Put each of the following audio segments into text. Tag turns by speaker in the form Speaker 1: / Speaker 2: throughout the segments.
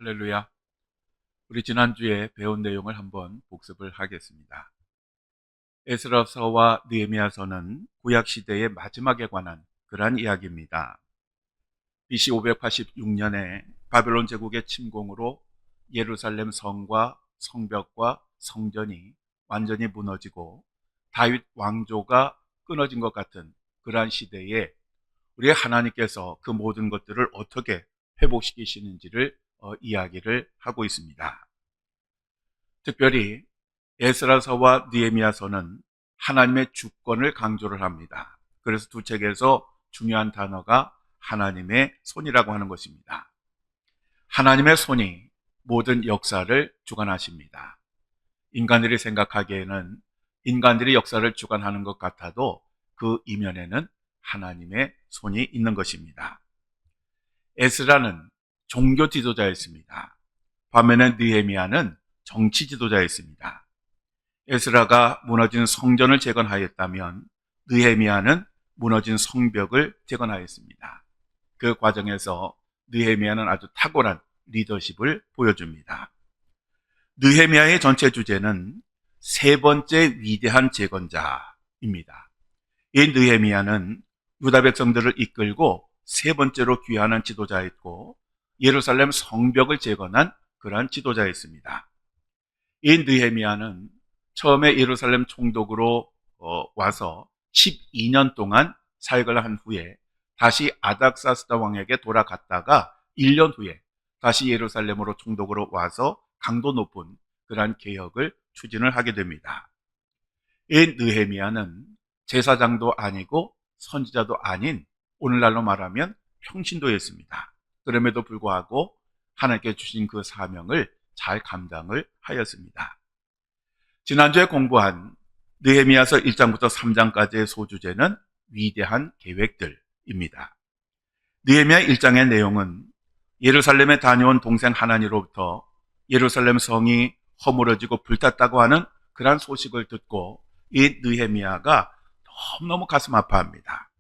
Speaker 1: 할렐루야. 우리 지난주에 배운 내용을 한번 복습을 하겠습니다. 에스라서와 느헤미야서는 구약 시대의 마지막에 관한 그러한 이야기입니다. BC 586년에 바벨론 제국의 침공으로 예루살렘 성과 성벽과 성전이 완전히 무너지고 다윗 왕조가 끊어진 것 같은 그러한 시대에 우리 하나님께서 그 모든 것들을 어떻게 회복시키시는지를 이야기를 하고 있습니다. 특별히 에스라서와 느헤미야서는 하나님의 주권을 강조를 합니다. 그래서 두 책에서 중요한 단어가 하나님의 손이라고 하는 것입니다. 하나님의 손이 모든 역사를 주관하십니다. 인간들이 생각하기에는 인간들이 역사를 주관하는 것 같아도 그 이면에는 하나님의 손이 있는 것입니다. 에스라는 종교 지도자였습니다. 반면에 느헤미야는 정치 지도자였습니다. 에스라가 무너진 성전을 재건하였다면 느헤미야는 무너진 성벽을 재건하였습니다. 그 과정에서 느헤미야는 아주 탁월한 리더십을 보여줍니다. 느헤미야의 전체 주제는 세 번째 위대한 재건자입니다. 이 느헤미야는 유다 백성들을 이끌고 세 번째로 귀환한 지도자였고 예루살렘 성벽을 재건한 그러한 지도자였습니다. 이 느헤미야는 처음에 예루살렘 총독으로 와서 12년 동안 사역을 한 후에 다시 아닥사스다 왕에게 돌아갔다가 1년 후에 다시 예루살렘으로 총독으로 와서 강도 높은 그러한 개혁을 추진을 하게 됩니다. 이 느헤미야는 제사장도 아니고 선지자도 아닌 오늘날로 말하면 평신도였습니다. 그럼에도 불구하고 하나님께 주신 그 사명을 잘 감당을 하였습니다. 지난주에 공부한 느헤미야서 1장부터 3장까지의 소주제는 위대한 계획들입니다. 느헤미야 1장의 내용은 예루살렘에 다녀온 동생 하나니로부터 예루살렘 성이 허물어지고 불탔다고 하는 그러한 소식을 듣고 이 느헤미야가 너무너무 가슴 아파합니다.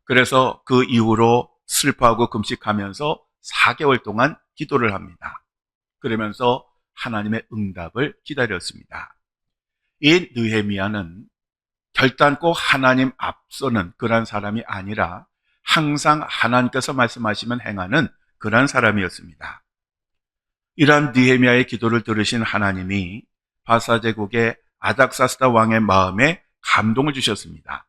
Speaker 1: 그래서 그 이후로 슬퍼하고 금식하면서 4개월 동안 기도를 합니다. 그러면서 하나님의 응답을 기다렸습니다. 이 느헤미야는 결단코 하나님 앞서는 그런 사람이 아니라 항상 하나님께서 말씀하시면 행하는 그런 사람이었습니다. 이러한 느헤미야의 기도를 들으신 하나님이 바사 제국의 아닥사스다 왕의 마음에 감동을 주셨습니다.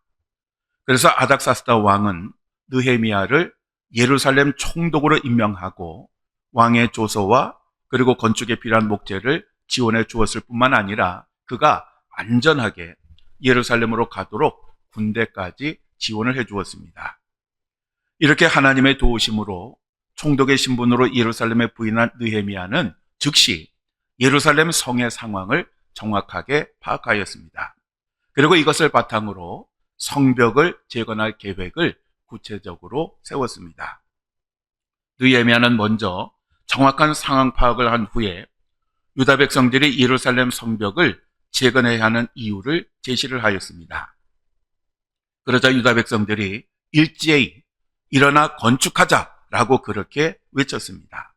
Speaker 1: 그래서 아닥사스다 왕은 느헤미야를 예루살렘 총독으로 임명하고 왕의 조서와 그리고 건축에 필요한 목재를 지원해 주었을 뿐만 아니라 그가 안전하게 예루살렘으로 가도록 군대까지 지원을 해 주었습니다. 이렇게 하나님의 도우심으로 총독의 신분으로 예루살렘에 부임한 느헤미야는 즉시 예루살렘 성의 상황을 정확하게 파악하였습니다. 그리고 이것을 바탕으로 성벽을 재건할 계획을 구체적으로 세웠습니다. 느헤미야는 먼저 정확한 상황 파악을 한 후에 유다 백성들이 예루살렘 성벽을 재건해야 하는 이유를 제시를 하였습니다. 그러자 유다 백성들이 일제히 일어나 건축하자라고 그렇게 외쳤습니다.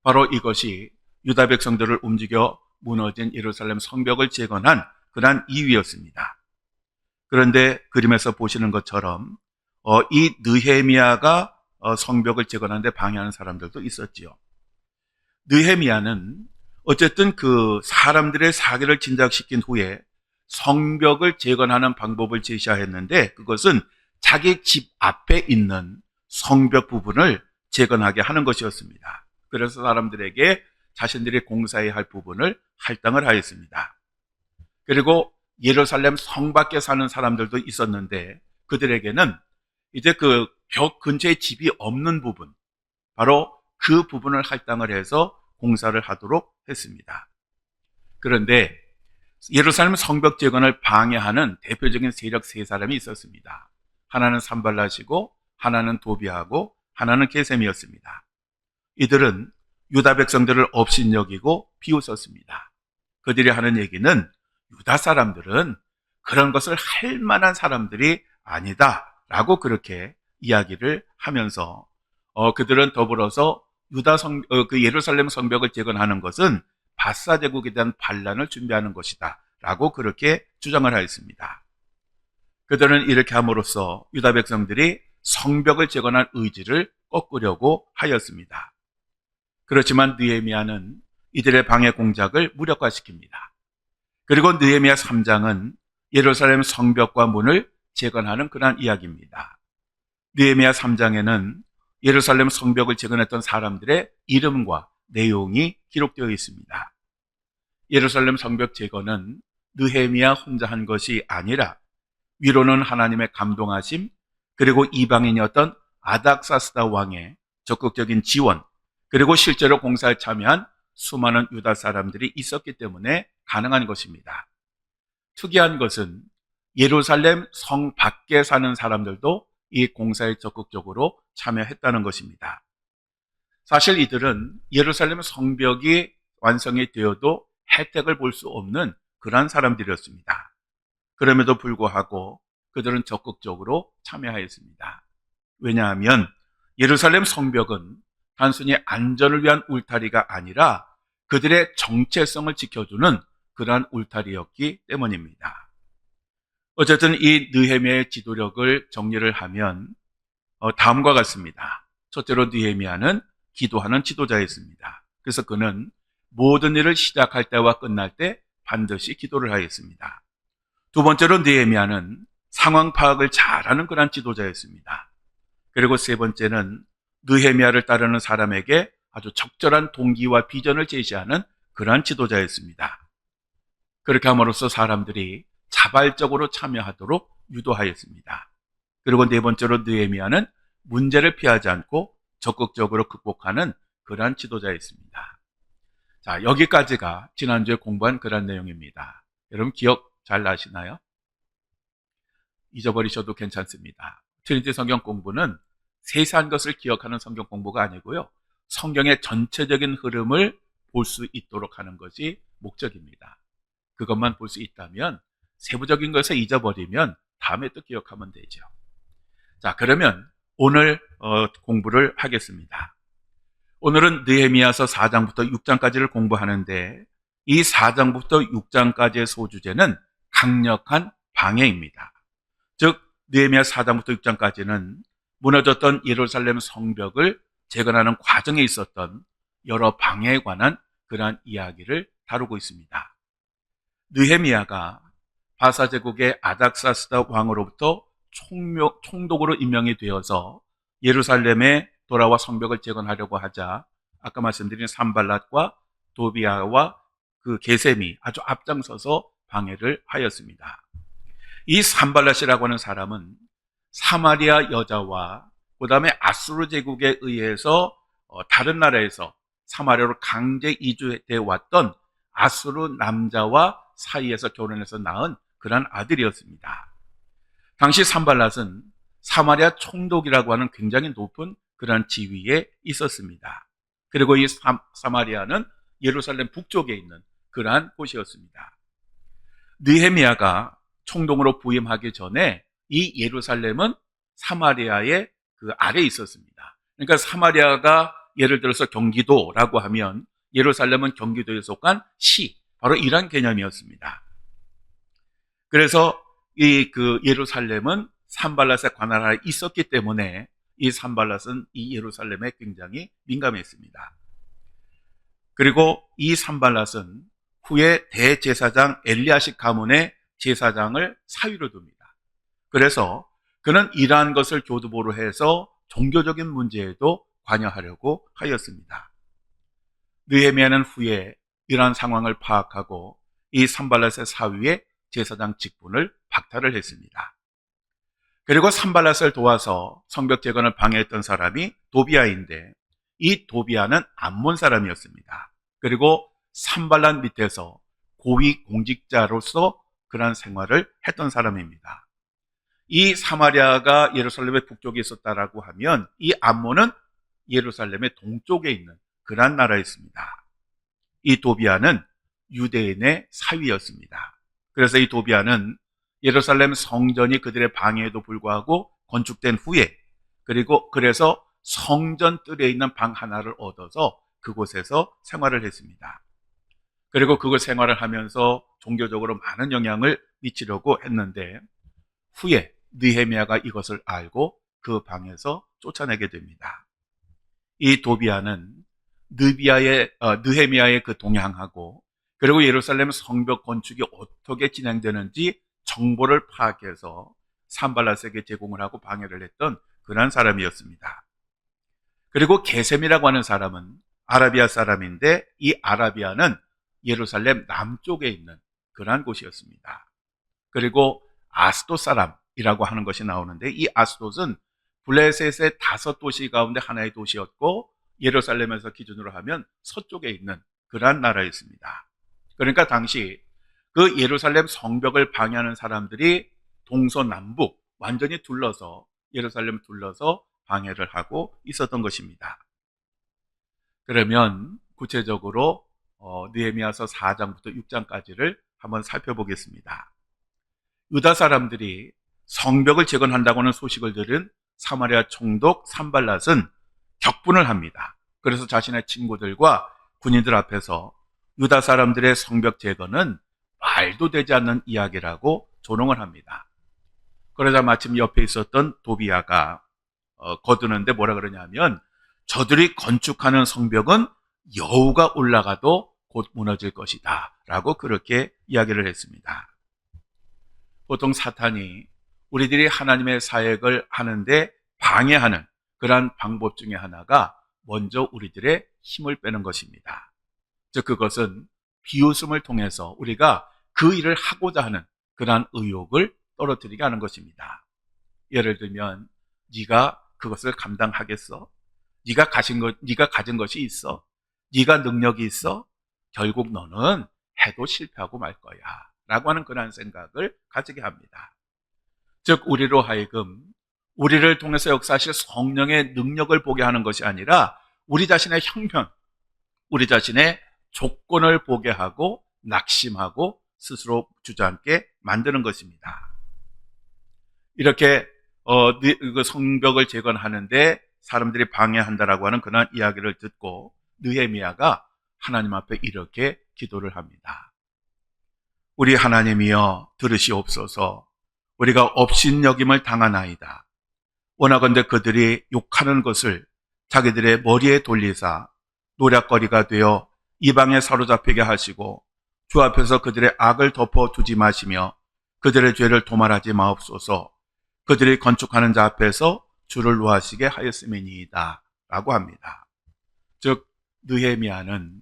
Speaker 1: 바로 이것이 유다 백성들을 움직여 무너진 예루살렘 성벽을 재건한 그러한 이유였습니다. 그런데 그림에서 보시는 것처럼 이 느헤미야가 성벽을 재건하는 데 방해하는 사람들도 있었지요. 느헤미야는 어쨌든 그 사람들의 사기를 진작시킨 후에 성벽을 재건하는 방법을 제시하였는데 그것은 자기 집 앞에 있는 성벽 부분을 재건하게 하는 것이었습니다. 그래서 사람들에게 자신들이 공사해야 할 부분을 할당을 하였습니다. 그리고 예루살렘 성 밖에 사는 사람들도 있었는데 그들에게는 이제 그 벽 근처에 집이 없는 부분, 바로 그 부분을 할당을 해서 공사를 하도록 했습니다. 그런데 예루살렘 성벽 재건을 방해하는 대표적인 세력 세 사람이 있었습니다. 하나는 산발랏이고 하나는 도비아하고 하나는 게셈이었습니다. 이들은 유다 백성들을 업신여기고 비웃었습니다. 그들이 하는 얘기는 유다 사람들은 그런 것을 할 만한 사람들이 아니다 라고 그렇게 이야기를 하면서 그들은 더불어서 그 예루살렘 성벽을 재건하는 것은 바사 제국에 대한 반란을 준비하는 것이다라고 그렇게 주장을 하였습니다. 그들은 이렇게 함으로써 유다 백성들이 성벽을 재건할 의지를 꺾으려고 하였습니다. 그렇지만 느헤미야는 이들의 방해 공작을 무력화시킵니다. 그리고 느헤미야 3장은 예루살렘 성벽과 문을 재건하는 그러한 이야기입니다. 느헤미야 3장에는 예루살렘 성벽을 재건했던 사람들의 이름과 내용이 기록되어 있습니다. 예루살렘 성벽 재건은 느헤미야 혼자 한 것이 아니라 위로는 하나님의 감동하심, 그리고 이방인이었던 아닥사스다 왕의 적극적인 지원, 그리고 실제로 공사에 참여한 수많은 유다 사람들이 있었기 때문에 가능한 것입니다. 특이한 것은 예루살렘 성 밖에 사는 사람들도 이 공사에 적극적으로 참여했다는 것입니다. 사실 이들은 예루살렘 성벽이 완성이 되어도 혜택을 볼 수 없는 그러한 사람들이었습니다. 그럼에도 불구하고 그들은 적극적으로 참여하였습니다. 왜냐하면 예루살렘 성벽은 단순히 안전을 위한 울타리가 아니라 그들의 정체성을 지켜주는 그러한 울타리였기 때문입니다. 어쨌든 이 느헤미야의 지도력을 정리를 하면 다음과 같습니다. 첫째로 느헤미야는 기도하는 지도자였습니다. 그래서 그는 모든 일을 시작할 때와 끝날 때 반드시 기도를 하였습니다. 두 번째로 느헤미야는 상황 파악을 잘하는 그런 지도자였습니다. 그리고 세 번째는 느헤미야를 따르는 사람에게 아주 적절한 동기와 비전을 제시하는 그러한 지도자였습니다. 그렇게 함으로써 사람들이 자발적으로 참여하도록 유도하였습니다. 그리고 네 번째로 느헤미야는 문제를 피하지 않고 적극적으로 극복하는 그러한 지도자였습니다. 자, 여기까지가 지난주에 공부한 그런 내용입니다. 여러분 기억 잘 나시나요? 잊어버리셔도 괜찮습니다. 트리니티 성경 공부는 세세한 것을 기억하는 성경 공부가 아니고요, 성경의 전체적인 흐름을 볼 수 있도록 하는 것이 목적입니다. 그것만 볼 수 있다면, 세부적인 것을 잊어버리면 다음에 또 기억하면 되죠. 자, 그러면 오늘 공부를 하겠습니다. 오늘은 느헤미야서 4장부터 6장까지를 공부하는데, 이 4장부터 6장까지의 소주제는 강력한 방해입니다. 즉 느헤미야 4장부터 6장까지는 무너졌던 예루살렘 성벽을 재건하는 과정에 있었던 여러 방해에 관한 그러한 이야기를 다루고 있습니다. 느헤미야가 바사 제국의 아닥사스다 왕으로부터 총독으로 임명이 되어서 예루살렘에 돌아와 성벽을 재건하려고 하자 아까 말씀드린 산발랏과 도비아와 그 게셈이 아주 앞장서서 방해를 하였습니다. 이 산발랏이라고 하는 사람은 사마리아 여자와 그 다음에 아수르 제국에 의해서 다른 나라에서 사마리아로 강제 이주돼 왔던 아수르 남자와 사이에서 결혼해서 낳은 그런 아들이었습니다. 당시 산발랏은 사마리아 총독이라고 하는 굉장히 높은 그런 지위에 있었습니다. 그리고 이 사마리아는 예루살렘 북쪽에 있는 그러한 곳이었습니다. 느헤미야가 총독으로 부임하기 전에 이 예루살렘은 사마리아의 그 아래에 있었습니다. 그러니까 사마리아가 예를 들어서 경기도라고 하면 예루살렘은 경기도에 속한 시, 바로 이런 개념이었습니다. 그래서 이 예루살렘은 산발랏의 관할 하에 있었기 때문에 이 산발랏은 이 예루살렘에 굉장히 민감했습니다. 그리고 이 산발랏은 후에 대제사장 엘리야십 가문의 제사장을 사위로 둡니다. 그래서 그는 이러한 것을 교두보로 해서 종교적인 문제에도 관여하려고 하였습니다. 느헤미야는 후에 이러한 상황을 파악하고 이 산발랏의 사위의 제사장 직분을 박탈을 했습니다. 그리고 산발랏을 도와서 성벽 재건을 방해했던 사람이 도비아인데, 이 도비아는 암몬 사람이었습니다. 그리고 산발랏 밑에서 고위 공직자로서 그런 생활을 했던 사람입니다. 이 사마리아가 예루살렘의 북쪽에 있었다라고 하면 이 암몬은 예루살렘의 동쪽에 있는 그런 나라였습니다. 이 도비아는 유대인의 사위였습니다. 그래서 이 도비아는 예루살렘 성전이 그들의 방해에도 불구하고 건축된 후에, 그래서 성전 뜰에 있는 방 하나를 얻어서 그곳에서 생활을 했습니다. 그리고 그걸 생활을 하면서 종교적으로 많은 영향을 미치려고 했는데 후에 느헤미야가 이것을 알고 그 방에서 쫓아내게 됩니다. 이 도비아는 느헤미야의 그 동향하고 그리고 예루살렘 성벽 건축이 어떻게 진행되는지 정보를 파악해서 산발랏에게 제공을 하고 방해를 했던 그런 사람이었습니다. 그리고 게셈이라고 하는 사람은 아라비아 사람인데 이 아라비아는 예루살렘 남쪽에 있는 그러한 곳이었습니다. 그리고 아스돗 사람이라고 하는 것이 나오는데 이 아스돗은 블레셋의 5도시 가운데 하나의 도시였고 예루살렘에서 기준으로 하면 서쪽에 있는 그러한 나라였습니다. 그러니까 당시 그 예루살렘 성벽을 방해하는 사람들이 동서남북 완전히 둘러서 예루살렘을 둘러서 방해를 하고 있었던 것입니다. 그러면 구체적으로 느헤미야서 4장부터 6장까지를 한번 살펴보겠습니다. 유다 사람들이 성벽을 재건한다고는 소식을 들은 사마리아 총독 산발랏은 격분을 합니다. 그래서 자신의 친구들과 군인들 앞에서 유다 사람들의 성벽 재건은 말도 되지 않는 이야기라고 조롱을 합니다. 그러자 마침 옆에 있었던 도비아가 거두는데 뭐라 그러냐면 저들이 건축하는 성벽은 여우가 올라가도 곧 무너질 것이다 라고 그렇게 이야기를 했습니다. 보통 사탄이 우리들이 하나님의 사역을 하는데 방해하는 그러한 방법 중에 하나가 먼저 우리들의 힘을 빼는 것입니다. 즉 그것은 비웃음을 통해서 우리가 그 일을 하고자 하는 그러한 의욕을 떨어뜨리게 하는 것입니다. 예를 들면 네가 그것을 감당하겠어? 네가 가진 것이 있어? 네가 능력이 있어? 결국 너는 해도 실패하고 말 거야 라고 하는 그런 생각을 가지게 합니다. 즉 우리로 하여금 우리를 통해서 역사하실 성령의 능력을 보게 하는 것이 아니라 우리 자신의 형편, 우리 자신의 조건을 보게 하고 낙심하고 스스로 주저앉게 만드는 것입니다. 이렇게 그 성벽을 재건하는데 사람들이 방해한다라고 하는 그런 이야기를 듣고 느헤미야가 하나님 앞에 이렇게 기도를 합니다. 우리 하나님이여 들으시옵소서. 우리가 업신여김을 당하나이다. 원하건대 그들이 욕하는 것을 자기들의 머리에 돌리사 노략거리가 되어 이방에 사로잡히게 하시고 주 앞에서 그들의 악을 덮어두지 마시며 그들의 죄를 도말하지 마옵소서. 그들이 건축하는 자 앞에서 주를 노하시게 하였음이니이다 라고 합니다. 즉 느헤미야는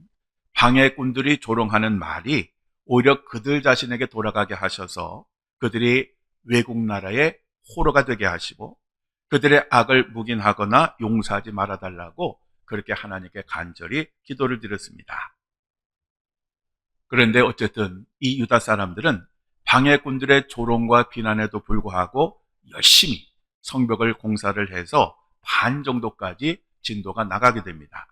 Speaker 1: 방해꾼들이 조롱하는 말이 오히려 그들 자신에게 돌아가게 하셔서 그들이 외국 나라의 호로가 되게 하시고 그들의 악을 묵인하거나 용서하지 말아달라고 그렇게 하나님께 간절히 기도를 드렸습니다. 그런데 어쨌든 이 유다 사람들은 방해꾼들의 조롱과 비난에도 불구하고 열심히 성벽을 공사를 해서 반 정도까지 진도가 나가게 됩니다.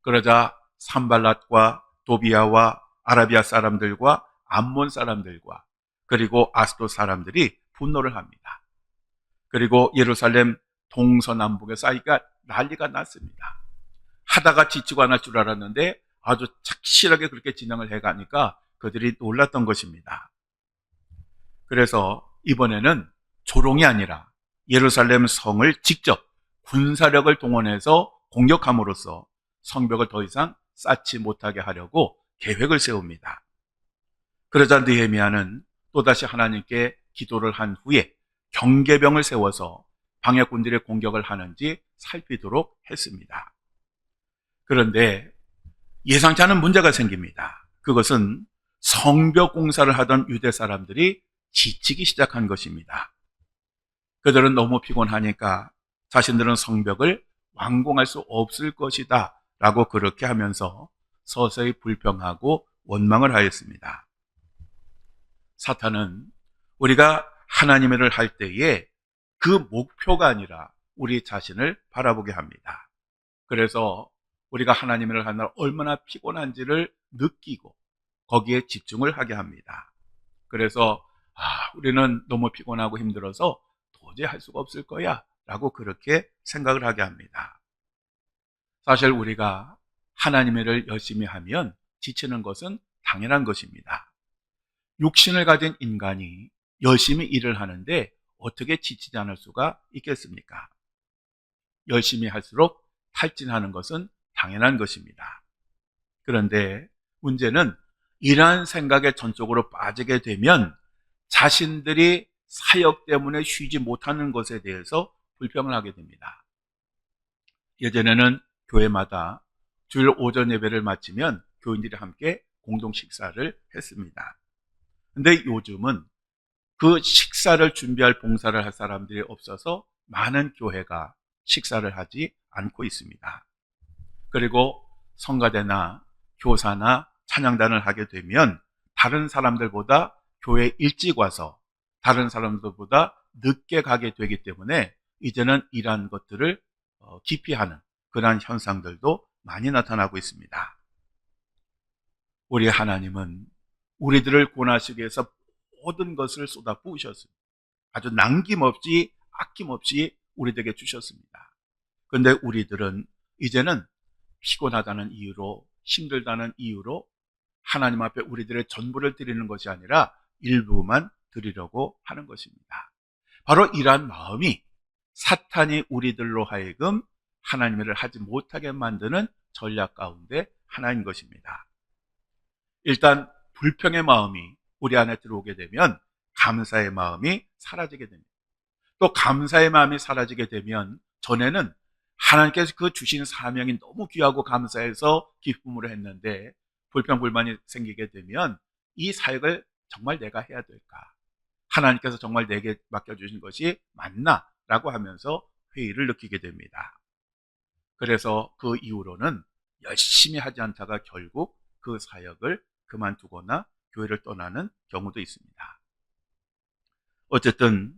Speaker 1: 그러자 산발랏과 도비아와 아라비아 사람들과 암몬 사람들과 그리고 아스돗 사람들이 분노를 합니다. 그리고 예루살렘 동서남북의 사이가 난리가 났습니다. 하다가 지치고 안 할 줄 알았는데 아주 착실하게 그렇게 진행을 해가니까 그들이 놀랐던 것입니다. 그래서 이번에는 조롱이 아니라 예루살렘 성을 직접 군사력을 동원해서 공격함으로써 성벽을 더 이상 쌓지 못하게 하려고 계획을 세웁니다. 그러자 느헤미야는 또다시 하나님께 기도를 한 후에 경계병을 세워서 방해꾼들의 공격을 하는지 살피도록 했습니다. 그런데 예상치 않은 문제가 생깁니다. 그것은 성벽 공사를 하던 유대 사람들이 지치기 시작한 것입니다. 그들은 너무 피곤하니까 자신들은 성벽을 완공할 수 없을 것이다 라고 그렇게 하면서 서서히 불평하고 원망을 하였습니다. 사탄은 우리가 하나님의 일을 할 때에 그 목표가 아니라 우리 자신을 바라보게 합니다. 그래서 우리가 하나님의 일을 하는 날 얼마나 피곤한지를 느끼고 거기에 집중을 하게 합니다. 그래서 우리는 너무 피곤하고 힘들어서 도저히 할 수가 없을 거야 라고 그렇게 생각을 하게 합니다. 사실 우리가 하나님의 일을 열심히 하면 지치는 것은 당연한 것입니다. 육신을 가진 인간이 열심히 일을 하는데 어떻게 지치지 않을 수가 있겠습니까? 열심히 할수록 탈진하는 것은 당연한 것입니다. 그런데 문제는 이러한 생각에 전적으로 빠지게 되면 자신들이 사역 때문에 쉬지 못하는 것에 대해서 불평을 하게 됩니다. 예전에는 교회마다 주일 오전 예배를 마치면 교인들이 함께 공동 식사를 했습니다. 근데 요즘은 그 식사를 준비할 봉사를 할 사람들이 없어서 많은 교회가 식사를 하지 않고 있습니다. 그리고 성가대나 교사나 찬양단을 하게 되면 다른 사람들보다 교회에 일찍 와서 다른 사람들보다 늦게 가게 되기 때문에 이제는 이러한 것들을 기피하는 그러한 현상들도 많이 나타나고 있습니다. 우리 하나님은 우리들을 구원하시기 위해서 모든 것을 쏟아 부으셨습니다. 아주 남김없이 아낌없이 우리들에게 주셨습니다. 그런데 우리들은 이제는 피곤하다는 이유로, 힘들다는 이유로 하나님 앞에 우리들의 전부를 드리는 것이 아니라 일부만 드리려고 하는 것입니다. 바로 이러한 마음이 사탄이 우리들로 하여금 하나님의 일을 하지 못하게 만드는 전략 가운데 하나인 것입니다. 일단 불평의 마음이 우리 안에 들어오게 되면 감사의 마음이 사라지게 됩니다. 또 감사의 마음이 사라지게 되면 전에는 하나님께서 그 주신 사명이 너무 귀하고 감사해서 기쁨으로 했는데 불평불만이 생기게 되면 이 사역을 정말 내가 해야 될까? 하나님께서 정말 내게 맡겨주신 것이 맞나? 라고 하면서 회의를 느끼게 됩니다. 그래서 그 이후로는 열심히 하지 않다가 결국 그 사역을 그만두거나 교회를 떠나는 경우도 있습니다. 어쨌든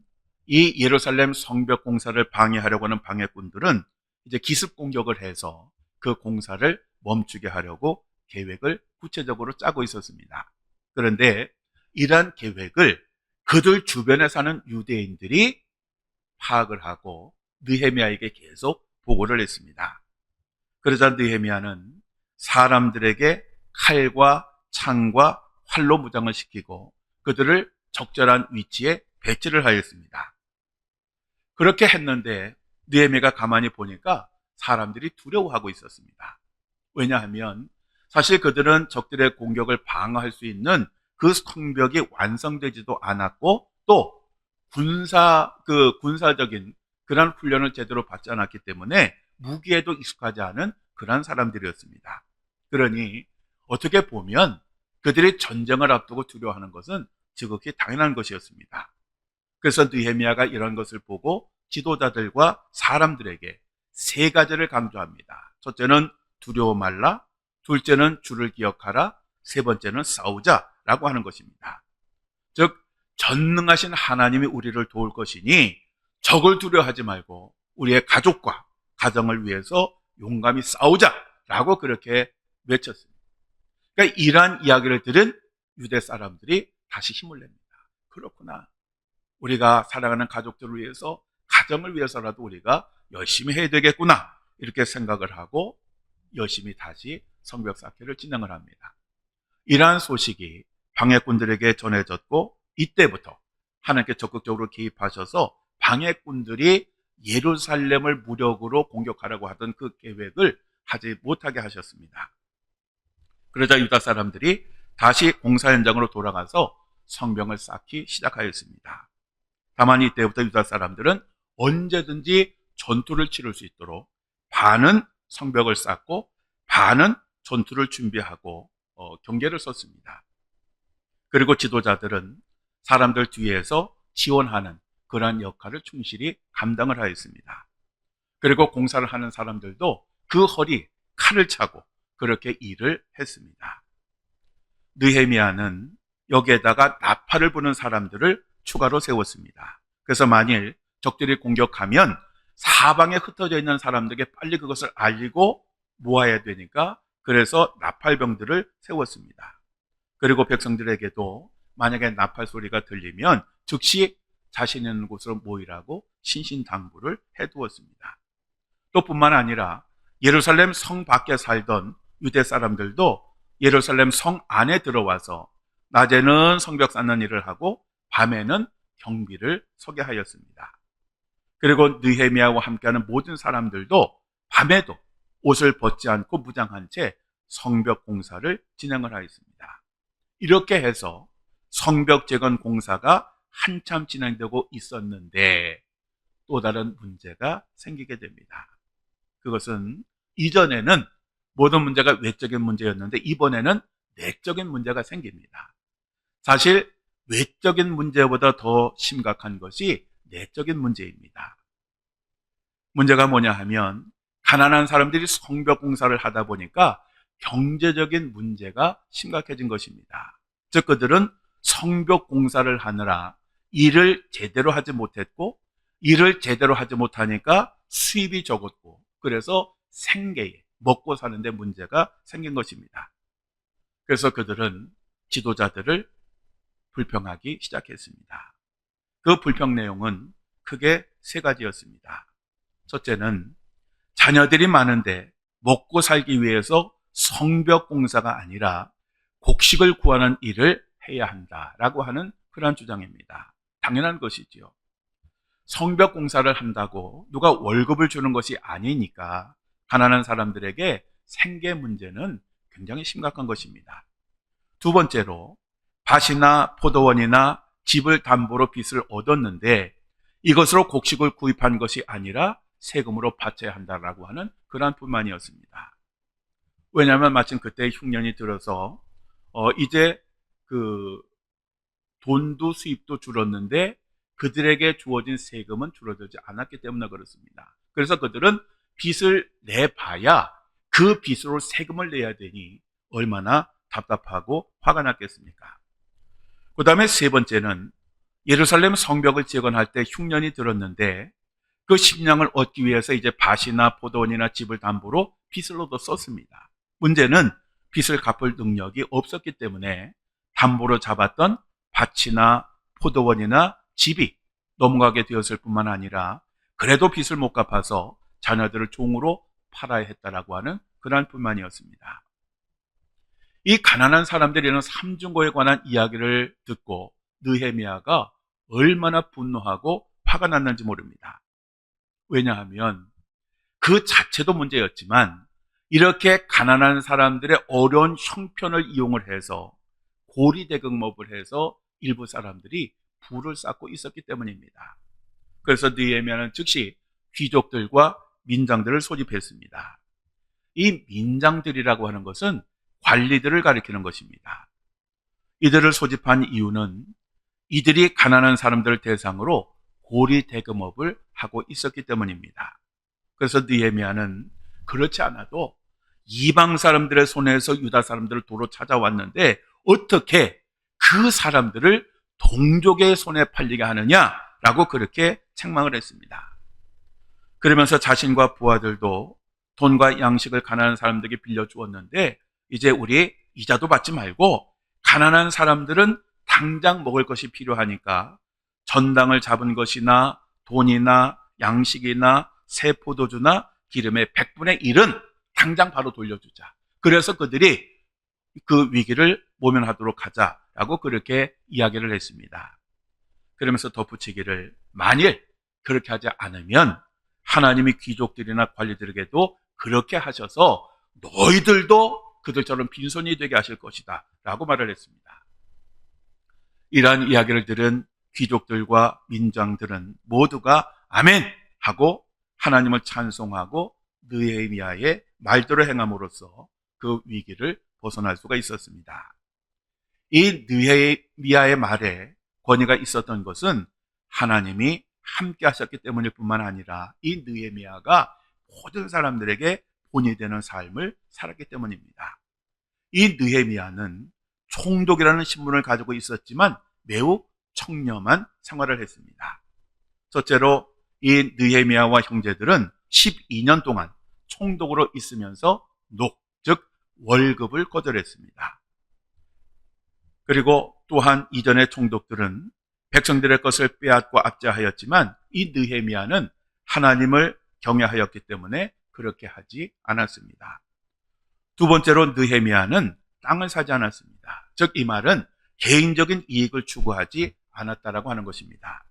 Speaker 1: 이 예루살렘 성벽 공사를 방해하려고 하는 방해꾼들은 이제 기습 공격을 해서 그 공사를 멈추게 하려고 계획을 구체적으로 짜고 있었습니다. 그런데 이러한 계획을 그들 주변에 사는 유대인들이 파악을 하고 느헤미야에게 계속 보고를 했습니다. 그러자 느헤미야는 사람들에게 칼과 창과 활로 무장을 시키고 그들을 적절한 위치에 배치를 하였습니다. 그렇게 했는데 느헤미야가 가만히 보니까 사람들이 두려워하고 있었습니다. 왜냐하면 사실 그들은 적들의 공격을 방어할 수 있는 그 성벽이 완성되지도 않았고 또 군사적인 그런 훈련을 제대로 받지 않았기 때문에 무기에도 익숙하지 않은 그런 사람들이었습니다. 그러니 어떻게 보면 그들이 전쟁을 앞두고 두려워하는 것은 지극히 당연한 것이었습니다. 그래서 느헤미야가 이런 것을 보고 지도자들과 사람들에게 세 가지를 강조합니다. 첫째는 두려워 말라, 둘째는 주를 기억하라, 세 번째는 싸우자라고 하는 것입니다. 즉 전능하신 하나님이 우리를 도울 것이니 적을 두려워하지 말고 우리의 가족과 가정을 위해서 용감히 싸우자라고 그렇게 외쳤습니다. 그러니까 이러한 이야기를 들은 유대 사람들이 다시 힘을 냅니다. 그렇구나. 우리가 사랑하는 가족들을 위해서 가정을 위해서라도 우리가 열심히 해야 되겠구나 이렇게 생각을 하고 열심히 다시 성벽 쌓기를 진행을 합니다. 이러한 소식이 방해꾼들에게 전해졌고 이때부터 하나님께 적극적으로 개입하셔서 방해꾼들이 예루살렘을 무력으로 공격하려고 하던 그 계획을 하지 못하게 하셨습니다. 그러자 유다 사람들이 다시 공사 현장으로 돌아가서 성벽을 쌓기 시작하였습니다. 다만 이때부터 유다 사람들은 언제든지 전투를 치를 수 있도록 반은 성벽을 쌓고 반은 전투를 준비하고 경계를 섰습니다. 그리고 지도자들은 사람들 뒤에서 지원하는 그러한 역할을 충실히 감당을 하였습니다. 그리고 공사를 하는 사람들도 그 허리 칼을 차고 그렇게 일을 했습니다. 느헤미야는 여기에다가 나팔을 부는 사람들을 추가로 세웠습니다. 그래서 만일 적들이 공격하면 사방에 흩어져 있는 사람들에게 빨리 그것을 알리고 모아야 되니까 그래서 나팔병들을 세웠습니다. 그리고 백성들에게도 만약에 나팔 소리가 들리면 즉시 자신 있는 곳으로 모이라고 신신당부를 해두었습니다. 또 뿐만 아니라 예루살렘 성 밖에 살던 유대 사람들도 예루살렘 성 안에 들어와서 낮에는 성벽 쌓는 일을 하고 밤에는 경비를 서게 하였습니다. 그리고 느헤미야와 함께하는 모든 사람들도 밤에도 옷을 벗지 않고 무장한 채 성벽 공사를 진행을 하였습니다. 이렇게 해서 성벽 재건 공사가 한참 진행되고 있었는데 또 다른 문제가 생기게 됩니다. 그것은 이전에는 모든 문제가 외적인 문제였는데 이번에는 내적인 문제가 생깁니다. 사실 외적인 문제보다 더 심각한 것이 내적인 문제입니다. 문제가 뭐냐 하면 가난한 사람들이 성벽 공사를 하다 보니까 경제적인 문제가 심각해진 것입니다. 즉 그들은 성벽 공사를 하느라 일을 제대로 하지 못했고 일을 제대로 하지 못하니까 수입이 적었고 그래서 생계에 먹고 사는데 문제가 생긴 것입니다. 그래서 그들은 지도자들을 불평하기 시작했습니다. 그 불평 내용은 크게 세 가지였습니다. 첫째는 자녀들이 많은데 먹고 살기 위해서 성벽 공사가 아니라 곡식을 구하는 일을 해야 한다라고 하는 그런 주장입니다. 당연한 것이지요. 성벽 공사를 한다고 누가 월급을 주는 것이 아니니까 가난한 사람들에게 생계 문제는 굉장히 심각한 것입니다. 두 번째로 밭이나 포도원이나 집을 담보로 빚을 얻었는데 이것으로 곡식을 구입한 것이 아니라 세금으로 바쳐야 한다라고 하는 그러한 불만이었습니다. 왜냐하면 마침 그때 흉년이 들어서 이제 그 돈도 수입도 줄었는데 그들에게 주어진 세금은 줄어들지 않았기 때문에 그렇습니다. 그래서 그들은 빚을 내봐야 그 빚으로 세금을 내야 되니 얼마나 답답하고 화가 났겠습니까? 그 다음에 세 번째는 예루살렘 성벽을 재건할 때 흉년이 들었는데 그 식량을 얻기 위해서 이제 밭이나 포도원이나 집을 담보로 빚을 얻었었습니다. 문제는 빚을 갚을 능력이 없었기 때문에 담보로 잡았던 밭이나 포도원이나 집이 넘어가게 되었을 뿐만 아니라 그래도 빚을 못 갚아서 자녀들을 종으로 팔아야 했다라고 하는 그러한 불만이었습니다. 이 가난한 사람들이는 삼중고에 관한 이야기를 듣고 느헤미야가 얼마나 분노하고 화가 났는지 모릅니다. 왜냐하면 그 자체도 문제였지만 이렇게 가난한 사람들의 어려운 형편을 이용을 해서 고리대금업을 해서 일부 사람들이 부를 쌓고 있었기 때문입니다. 그래서 느헤미야는 즉시 귀족들과 민장들을 소집했습니다. 이 민장들이라고 하는 것은 관리들을 가리키는 것입니다. 이들을 소집한 이유는 이들이 가난한 사람들을 대상으로 고리대금업을 하고 있었기 때문입니다. 그래서 느헤미야는 그렇지 않아도 이방 사람들의 손에서 유다 사람들을 도로 찾아왔는데 어떻게 그 사람들을 동족의 손에 팔리게 하느냐라고 그렇게 책망을 했습니다. 그러면서 자신과 부하들도 돈과 양식을 가난한 사람들에게 빌려주었는데 이제 우리 이자도 받지 말고 가난한 사람들은 당장 먹을 것이 필요하니까 전당을 잡은 것이나 돈이나 양식이나 새 포도주나 기름의 100분의 1은 당장 바로 돌려주자. 그래서 그들이 그 위기를 모면하도록 하자라고 그렇게 이야기를 했습니다. 그러면서 덧붙이기를 만일 그렇게 하지 않으면 하나님이 귀족들이나 관리들에게도 그렇게 하셔서 너희들도 그들처럼 빈손이 되게 하실 것이다 라고 말을 했습니다. 이러한 이야기를 들은 귀족들과 민장들은 모두가 아멘 하고 하나님을 찬송하고 느헤미야의 말대로 행함으로써 그 위기를 벗어날 수가 있었습니다. 이 느헤미야의 말에 권위가 있었던 것은 하나님이 함께 하셨기 때문일 뿐만 아니라 이 느헤미야가 모든 사람들에게 본이 되는 삶을 살았기 때문입니다. 이 느헤미야는 총독이라는 신분을 가지고 있었지만 매우 청렴한 생활을 했습니다. 첫째로 이 느헤미야와 형제들은 12년 동안 총독으로 있으면서 즉 월급을 거절했습니다. 그리고 또한 이전의 총독들은 백성들의 것을 빼앗고 압제하였지만 이 느헤미야는 하나님을 경외하였기 때문에 그렇게 하지 않았습니다. 두 번째로 느헤미야는 땅을 사지 않았습니다. 즉 이 말은 개인적인 이익을 추구하지 않았다라고 하는 것입니다.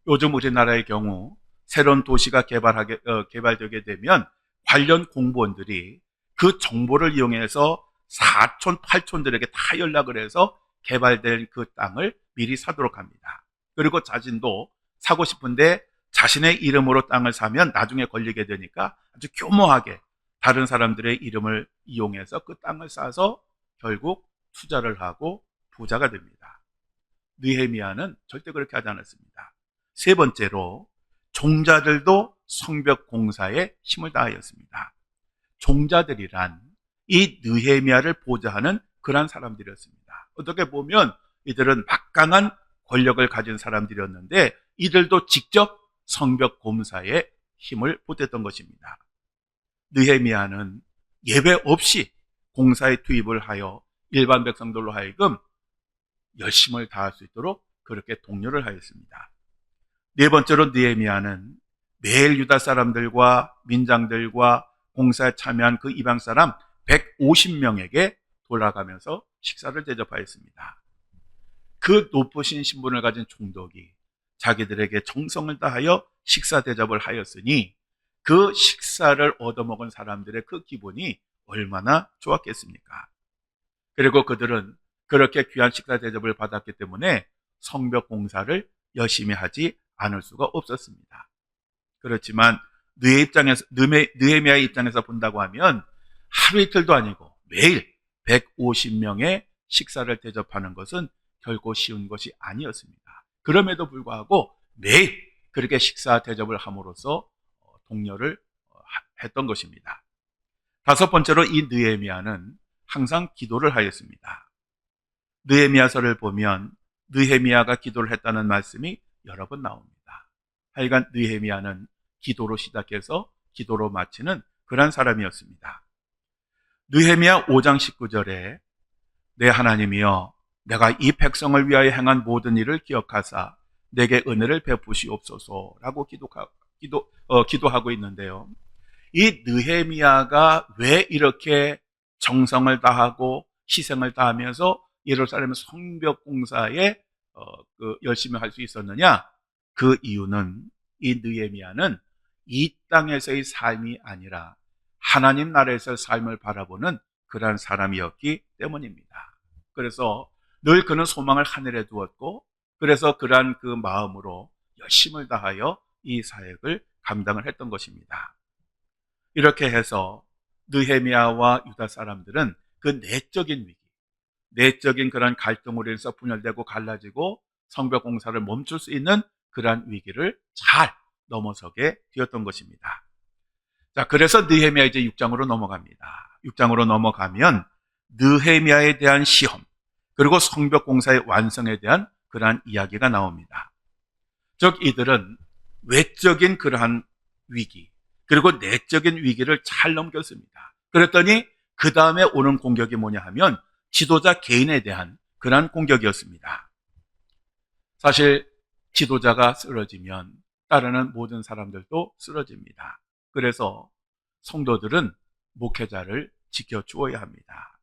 Speaker 1: 요즘 우리나라의 경우 새로운 도시가 개발되게 되면 관련 공무원들이 그 정보를 이용해서 사촌, 팔촌들에게 다 연락을 해서 개발된 그 땅을 미리 사도록 합니다. 그리고 자신도 사고 싶은데 자신의 이름으로 땅을 사면 나중에 걸리게 되니까 아주 교모하게 다른 사람들의 이름을 이용해서 그 땅을 사서 결국 투자를 하고 부자가 됩니다. 느헤미야는 절대 그렇게 하지 않았습니다. 세 번째로 종자들도 성벽 공사에 힘을 다하였습니다. 종자들이란 이 느헤미야를 보좌하는 그런 사람들이었습니다. 어떻게 보면 이들은 막강한 권력을 가진 사람들이었는데 이들도 직접 성벽 공사에 힘을 보탰던 것입니다. 느헤미야는 예배 없이 공사에 투입을 하여 일반 백성들로 하여금 열심을 다할 수 있도록 그렇게 독려를 하였습니다. 네 번째로 느헤미야는 매일 유다 사람들과 민장들과 공사에 참여한 그 이방 사람 150명에게 돌아가면서 식사를 대접하였습니다. 그 높으신 신분을 가진 총독이 자기들에게 정성을 다하여 식사 대접을 하였으니 그 식사를 얻어먹은 사람들의 그 기분이 얼마나 좋았겠습니까? 그리고 그들은 그렇게 귀한 식사 대접을 받았기 때문에 성벽 공사를 열심히 하지 않을 수가 없었습니다. 그렇지만 느헤미야의 입장에서 본다고 하면 하루 이틀도 아니고 매일 150명의 식사를 대접하는 것은 결코 쉬운 것이 아니었습니다. 그럼에도 불구하고 매일 그렇게 식사 대접을 함으로써 독려를 했던 것입니다. 다섯 번째로 이 느헤미야는 항상 기도를 하였습니다. 느헤미야서를 보면 느헤미야가 기도를 했다는 말씀이 여러 번 나옵니다. 하여간 느헤미야는 기도로 시작해서 기도로 마치는 그런 사람이었습니다. 느헤미야 5장 19절에 내 하나님이여 내가 이 백성을 위하여 행한 모든 일을 기억하사 내게 은혜를 베푸시옵소서라고 기도하고 있는데요. 이 느헤미야가 왜 이렇게 정성을 다하고 희생을 다하면서 예루살렘 성벽 공사에 열심히 할 수 있었느냐? 그 이유는 이 느헤미야는 이 땅에서의 삶이 아니라 하나님 나라에서의 삶을 바라보는 그러한 사람이었기 때문입니다. 그래서 늘 그는 소망을 하늘에 두었고 그래서 그러한 그 마음으로 열심을 다하여 이 사역을 감당을 했던 것입니다. 이렇게 해서 느헤미야와 유다 사람들은 그 내적인 위기, 내적인 그런 갈등으로 인해서 분열되고 갈라지고 성벽 공사를 멈출 수 있는 그러한 위기를 잘 넘어서게 되었던 것입니다. 자, 그래서 느헤미야 이제 6장으로 넘어갑니다. 6장으로 넘어가면 느헤미야에 대한 시험, 그리고 성벽 공사의 완성에 대한 그러한 이야기가 나옵니다. 즉 이들은 외적인 그러한 위기, 그리고 내적인 위기를 잘 넘겼습니다. 그랬더니 그 다음에 오는 공격이 뭐냐 하면 지도자 개인에 대한 그러한 공격이었습니다. 사실 지도자가 쓰러지면 따르는 모든 사람들도 쓰러집니다. 그래서 성도들은 목회자를 지켜주어야 합니다.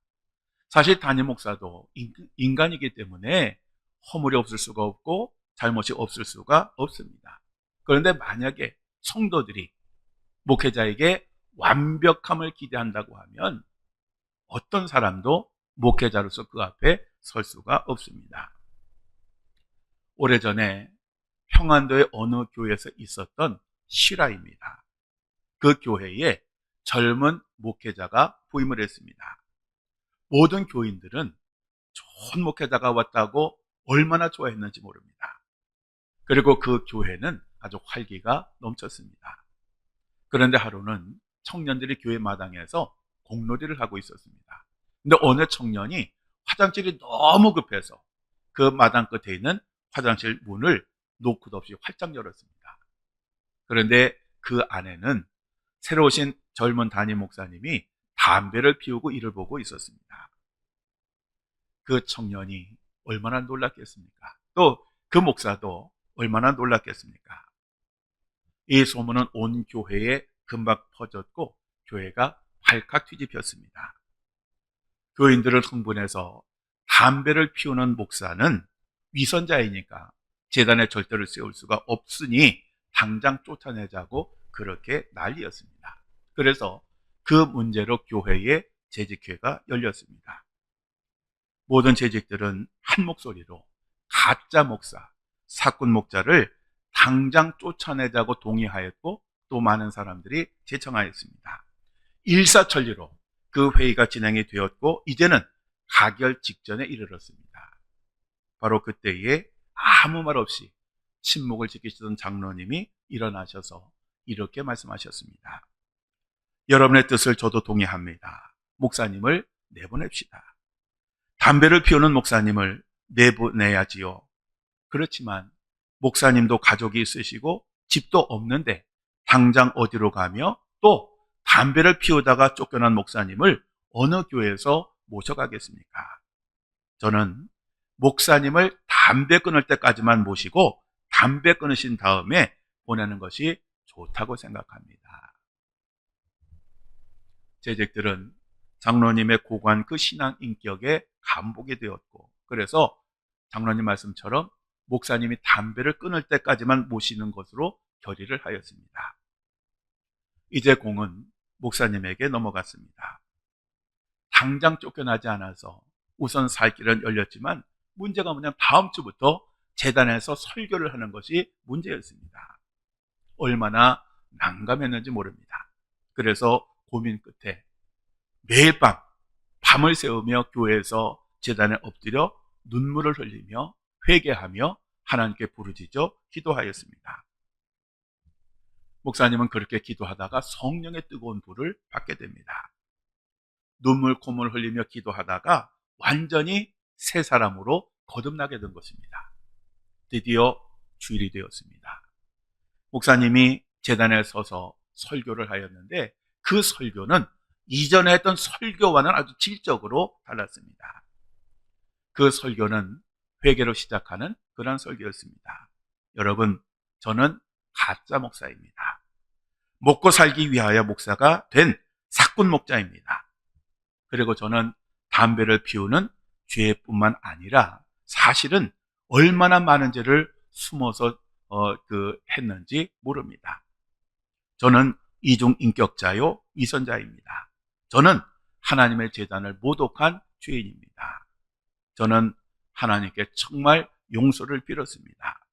Speaker 1: 사실 담임 목사도 인간이기 때문에 허물이 없을 수가 없고 잘못이 없을 수가 없습니다. 그런데 만약에 성도들이 목회자에게 완벽함을 기대한다고 하면 어떤 사람도 목회자로서 그 앞에 설 수가 없습니다. 오래전에 평안도의 어느 교회에서 있었던 실화입니다. 그 교회에 젊은 목회자가 부임을 했습니다. 모든 교인들은 좋은 목회자가 왔다고 얼마나 좋아했는지 모릅니다. 그리고 그 교회는 아주 활기가 넘쳤습니다. 그런데 하루는 청년들이 교회 마당에서 공놀이를 하고 있었습니다. 근데 어느 청년이 화장실이 너무 급해서 그 마당 끝에 있는 화장실 문을 노크도 없이 활짝 열었습니다. 그런데 그 안에는 새로 오신 젊은 담임 목사님이 담배를 피우고 이를 보고 있었습니다. 그 청년이 얼마나 놀랐겠습니까? 또 그 목사도 얼마나 놀랐겠습니까? 이 소문은 온 교회에 금방 퍼졌고 교회가 발칵 뒤집혔습니다. 교인들을 흥분해서 담배를 피우는 목사는 위선자이니까 제단에 절대로 세울 수가 없으니 당장 쫓아내자고 그렇게 난리였습니다. 그래서 그 문제로 교회에 재직회가 열렸습니다. 모든 재직들은 한 목소리로 가짜 목사, 사꾼 목자를 당장 쫓아내자고 동의하였고 또 많은 사람들이 제청하였습니다. 일사천리로 그 회의가 진행이 되었고 이제는 가결 직전에 이르렀습니다. 바로 그때에 아무 말 없이 침묵을 지키시던 장로님이 일어나셔서 이렇게 말씀하셨습니다. 여러분의 뜻을 저도 동의합니다. 목사님을 내보냅시다. 담배를 피우는 목사님을 내보내야지요. 그렇지만 목사님도 가족이 있으시고 집도 없는데 당장 어디로 가며 또 담배를 피우다가 쫓겨난 목사님을 어느 교회에서 모셔가겠습니까? 저는 목사님을 담배 끊을 때까지만 모시고 담배 끊으신 다음에 보내는 것이 좋다고 생각합니다. 재직들은 장로님의 고관 그 신앙 인격에 감복이 되었고 그래서 장로님 말씀처럼 목사님이 담배를 끊을 때까지만 모시는 것으로 결의를 하였습니다. 이제 공은 목사님에게 넘어갔습니다. 당장 쫓겨나지 않아서 우선 살 길은 열렸지만 문제가 뭐냐면 다음 주부터 재단에서 설교를 하는 것이 문제였습니다. 얼마나 난감했는지 모릅니다. 그래서 고민 끝에 매일 밤을 새우며 교회에서 재단에 엎드려 눈물을 흘리며 회개하며 하나님께 부르짖어 기도하였습니다. 목사님은 그렇게 기도하다가 성령의 뜨거운 불을 받게 됩니다. 눈물 콧물 흘리며 기도하다가 완전히 새 사람으로 거듭나게 된 것입니다. 드디어 주일이 되었습니다. 목사님이 제단에 서서 설교를 하였는데 그 설교는 이전에 했던 설교와는 아주 질적으로 달랐습니다. 그 설교는 회개로 시작하는 그런 설교였습니다. 여러분, 저는 가짜 목사입니다. 먹고 살기 위하여 목사가 된 사꾼 목자입니다. 그리고 저는 담배를 피우는 죄뿐만 아니라 사실은 얼마나 많은 죄를 숨어서 했는지 모릅니다. 저는 이중인격자요 위선자입니다. 저는 하나님의 제단을 모독한 죄인입니다. 저는 하나님께 정말 용서를 빌었습니다.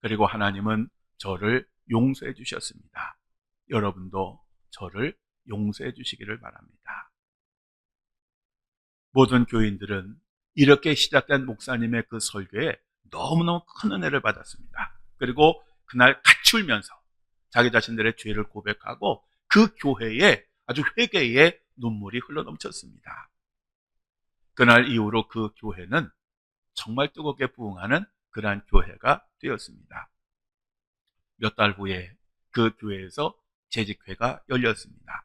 Speaker 1: 그리고 하나님은 저를 용서해 주셨습니다. 여러분도 저를 용서해 주시기를 바랍니다. 모든 교인들은 이렇게 시작된 목사님의 그 설교에 너무너무 큰 은혜를 받았습니다. 그리고 그날 같이 울면서 자기 자신들의 죄를 고백하고 그 교회에 아주 회개의 눈물이 흘러넘쳤습니다. 그날 이후로 그 교회는 정말 뜨겁게 부흥하는 그러한 교회가 되었습니다. 몇 달 후에 그 교회에서 재직회가 열렸습니다.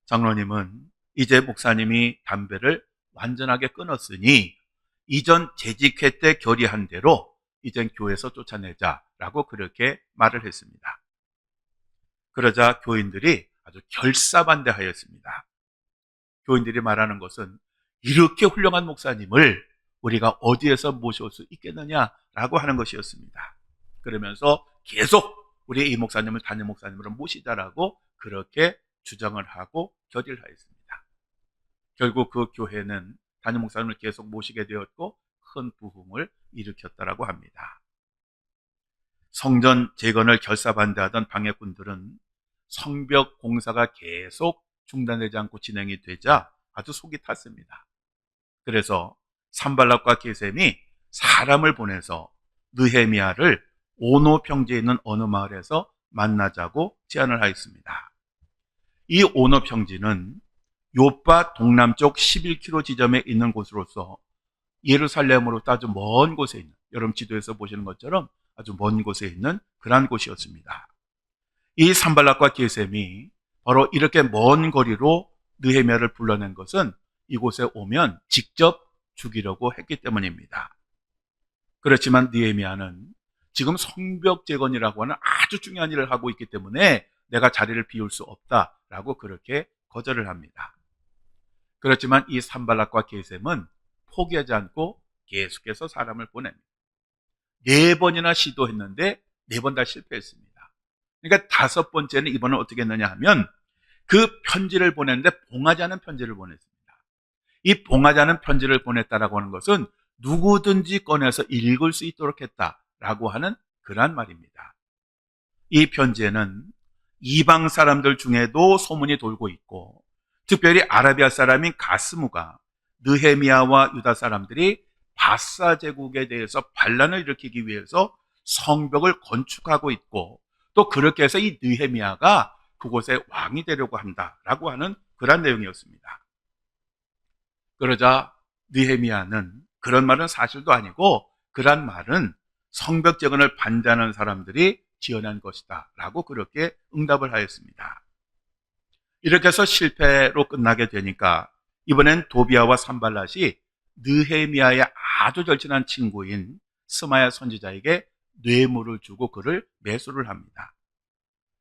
Speaker 1: 장로님은 이제 목사님이 담배를 완전하게 끊었으니 이전 재직회 때 결의한 대로 이젠 교회에서 쫓아내자라고 그렇게 말을 했습니다. 그러자 교인들이 아주 결사반대하였습니다. 교인들이 말하는 것은 이렇게 훌륭한 목사님을 우리가 어디에서 모셔올 수 있겠느냐라고 하는 것이었습니다. 그러면서 계속 우리 이 목사님을 담임 목사님으로 모시자라고 그렇게 주장을 하고 결의를 하였습니다. 결국 그 교회는 담임 목사님을 계속 모시게 되었고 큰 부흥을 일으켰다라고 합니다. 성전 재건을 결사반대하던 방해꾼들은 성벽 공사가 계속 중단되지 않고 진행이 되자 아주 속이 탔습니다. 그래서 산발락과 게셈이 사람을 보내서 느헤미야를 오노 평지에 있는 어느 마을에서 만나자고 제안을 하였습니다. 이 오노 평지는 요빠 동남쪽 11km 지점에 있는 곳으로서 예루살렘으로부터 아주 먼 곳에 있는, 여러분 지도에서 보시는 것처럼 아주 먼 곳에 있는 그러한 곳이었습니다. 이 산발락과 게셈이 바로 이렇게 먼 거리로 느헤미야를 불러낸 것은 이곳에 오면 직접 죽이려고 했기 때문입니다. 그렇지만 느헤미야는 지금 성벽 재건이라고 하는 아주 중요한 일을 하고 있기 때문에 내가 자리를 비울 수 없다라고 그렇게 거절을 합니다. 그렇지만 이 산발락과 게셈은 포기하지 않고 계속해서 사람을 보냅니다. 4번이나 시도했는데 4번 다 실패했습니다. 그러니까 5번째는 이번은 어떻게 했느냐 하면 그 편지를 보냈는데 봉하지 않은 편지를 보냈습니다. 이 봉하지 않은 편지를 보냈다라고 하는 것은 누구든지 꺼내서 읽을 수 있도록 했다라고 하는 그런 말입니다. 이 편지에는 이방 사람들 중에도 소문이 돌고 있고 특별히 아라비아 사람인 가스무가 느헤미야와 유다 사람들이 바사 제국에 대해서 반란을 일으키기 위해서 성벽을 건축하고 있고 또 그렇게 해서 이 느헤미야가 그곳에 왕이 되려고 한다라고 하는 그런 내용이었습니다. 그러자 느헤미야는 그런 말은 사실도 아니고 그런 말은 성벽 재건을 반대하는 사람들이 지어낸 것이다 라고 그렇게 응답을 하였습니다. 이렇게 해서 실패로 끝나게 되니까 이번엔 도비아와 산발랏이 느헤미야의 아주 절친한 친구인 스마야 선지자에게 뇌물을 주고 그를 매수를 합니다.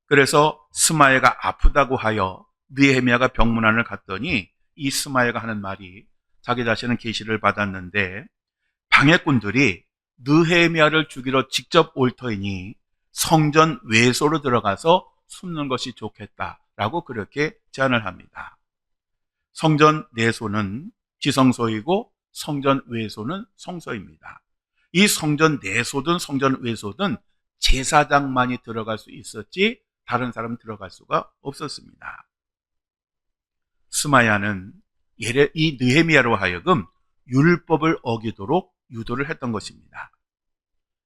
Speaker 1: 그래서 스마야가 아프다고 하여 느헤미야가 병문안을 갔더니 이 스마야가 하는 말이 자기 자신은 계시를 받았는데 방해꾼들이 느헤미야를 죽이러 직접 올 터이니 성전 외소로 들어가서 숨는 것이 좋겠다라고 그렇게 제안을 합니다. 성전 내소는 지성소이고 성전 외소는 성소입니다. 이 성전 내소든 성전 외소든 제사장만이 들어갈 수 있었지 다른 사람은 들어갈 수가 없었습니다. 스마야는 이 느헤미야로 하여금 율법을 어기도록 유도를 했던 것입니다.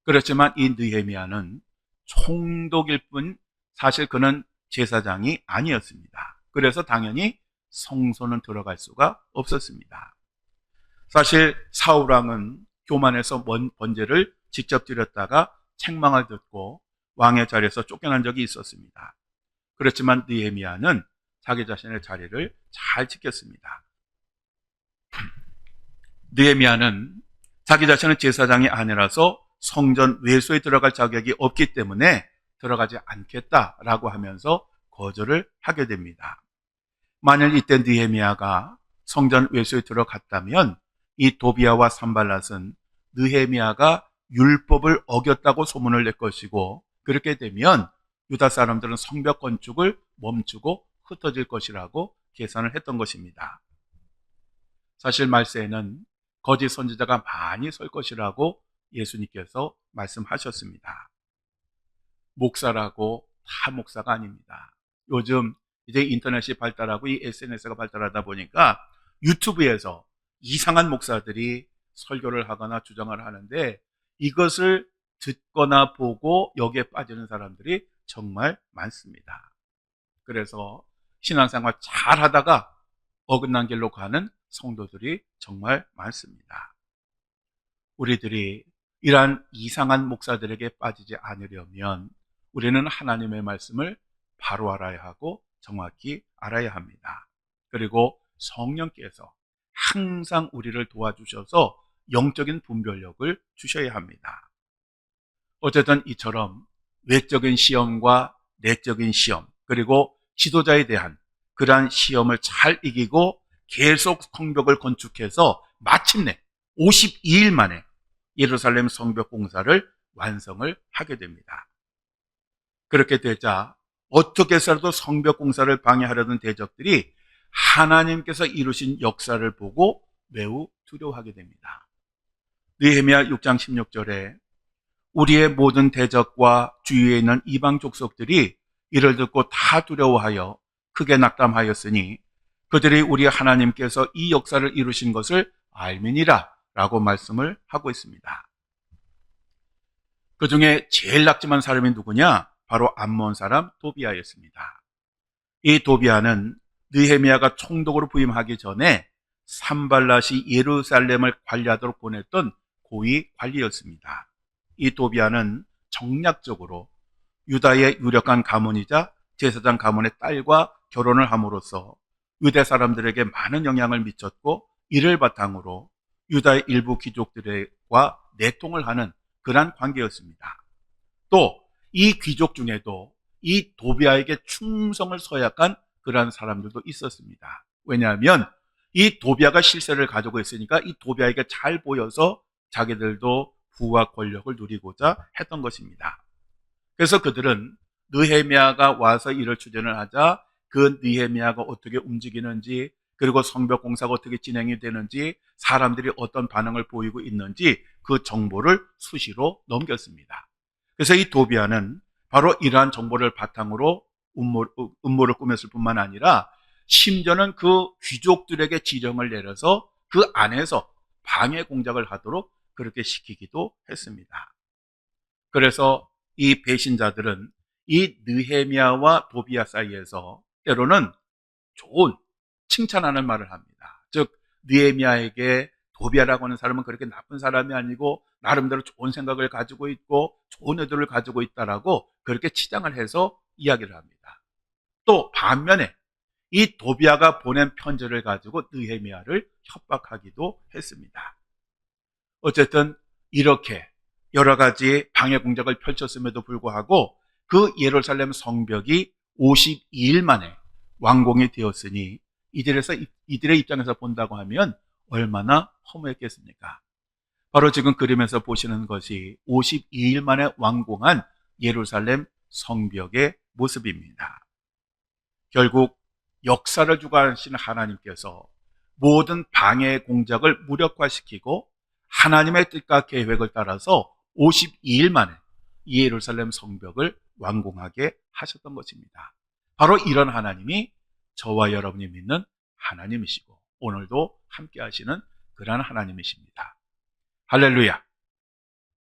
Speaker 1: 그렇지만 이 느헤미야는 총독일 뿐 사실 그는 제사장이 아니었습니다. 그래서 당연히 성소는 들어갈 수가 없었습니다. 사실 사울왕은 교만해서 번제를 직접 드렸다가 책망을 듣고 왕의 자리에서 쫓겨난 적이 있었습니다. 그렇지만 느헤미야는 자기 자신의 자리를 잘 지켰습니다. 느헤미야는 자기 자신은 제사장이 아니라서 성전 외소에 들어갈 자격이 없기 때문에 들어가지 않겠다라고 하면서 거절을 하게 됩니다. 만일 이때 느헤미야가 성전 외소에 들어갔다면 이 도비아와 산발랏은 느헤미야가 율법을 어겼다고 소문을 낼 것이고 그렇게 되면 유다 사람들은 성벽 건축을 멈추고 흩어질 것이라고 계산을 했던 것입니다. 사실 말세에는 거짓 선지자가 많이 설 것이라고 예수님께서 말씀하셨습니다. 목사라고 다 목사가 아닙니다. 요즘 이제 인터넷이 발달하고 이 SNS가 발달하다 보니까 유튜브에서 이상한 목사들이 설교를 하거나 주장을 하는데 이것을 듣거나 보고 여기에 빠지는 사람들이 정말 많습니다. 그래서 신앙생활 잘 하다가 어긋난 길로 가는 성도들이 정말 많습니다. 우리들이 이러한 이상한 목사들에게 빠지지 않으려면 우리는 하나님의 말씀을 바로 알아야 하고 정확히 알아야 합니다. 그리고 성령께서 항상 우리를 도와주셔서 영적인 분별력을 주셔야 합니다. 어쨌든 이처럼 외적인 시험과 내적인 시험 그리고 지도자에 대한 그러한 시험을 잘 이기고 계속 성벽을 건축해서 마침내 52일 만에 예루살렘 성벽 공사를 완성을 하게 됩니다. 그렇게 되자 어떻게 해서라도 성벽 공사를 방해하려던 대적들이 하나님께서 이루신 역사를 보고 매우 두려워하게 됩니다. 느헤미야 6장 16절에 우리의 모든 대적과 주위에 있는 이방 족속들이 이를 듣고 다 두려워하여 크게 낙담하였으니 그들이 우리 하나님께서 이 역사를 이루신 것을 알미니라 라고 말씀을 하고 있습니다. 그 중에 제일 낙심한 사람이 누구냐? 바로 암몬 사람 도비아였습니다. 이 도비아는 느헤미야가 총독으로 부임하기 전에 산발랏이 예루살렘을 관리하도록 보냈던 고위 관리였습니다. 이 도비아는 정략적으로 유다의 유력한 가문이자 제사장 가문의 딸과 결혼을 함으로써 유대 사람들에게 많은 영향을 미쳤고 이를 바탕으로 유다의 일부 귀족들과 내통을 하는 그러한 관계였습니다. 또 이 귀족 중에도 이 도비아에게 충성을 서약한 그러한 사람들도 있었습니다. 왜냐하면 이 도비아가 실세를 가지고 있으니까 이 도비아에게 잘 보여서 자기들도 부와 권력을 누리고자 했던 것입니다. 그래서 그들은 느헤미야가 와서 일을 추진을 하자 그 느헤미야가 어떻게 움직이는지, 그리고 성벽 공사가 어떻게 진행이 되는지, 사람들이 어떤 반응을 보이고 있는지 그 정보를 수시로 넘겼습니다. 그래서 이 도비아는 바로 이러한 정보를 바탕으로 음모를 꾸몄을 뿐만 아니라 심지어는 그 귀족들에게 지령을 내려서 그 안에서 방해 공작을 하도록 그렇게 시키기도 했습니다. 그래서 이 배신자들은 이 느헤미야와 도비아 사이에서 때로는 좋은 칭찬하는 말을 합니다. 즉 느헤미야에게 도비아라고 하는 사람은 그렇게 나쁜 사람이 아니고 나름대로 좋은 생각을 가지고 있고 좋은 의도를 가지고 있다라고 그렇게 치장을 해서 이야기를 합니다. 또 반면에 이 도비아가 보낸 편지를 가지고 느헤미야를 협박하기도 했습니다. 어쨌든 이렇게 여러 가지 방해 공작을 펼쳤음에도 불구하고 그 예루살렘 성벽이 52일 만에 완공이 되었으니 이들의 입장에서 본다고 하면 얼마나 허무했겠습니까? 바로 지금 그림에서 보시는 것이 52일 만에 완공한 예루살렘 성벽의 모습입니다. 결국 역사를 주관하시는 하나님께서 모든 방해 공작을 무력화시키고 하나님의 뜻과 계획을 따라서 52일 만에 예루살렘 성벽을 완공하게 하셨던 것입니다. 바로 이런 하나님이 저와 여러분이 믿는 하나님이시고 오늘도 함께 하시는 그러한 하나님이십니다. 할렐루야.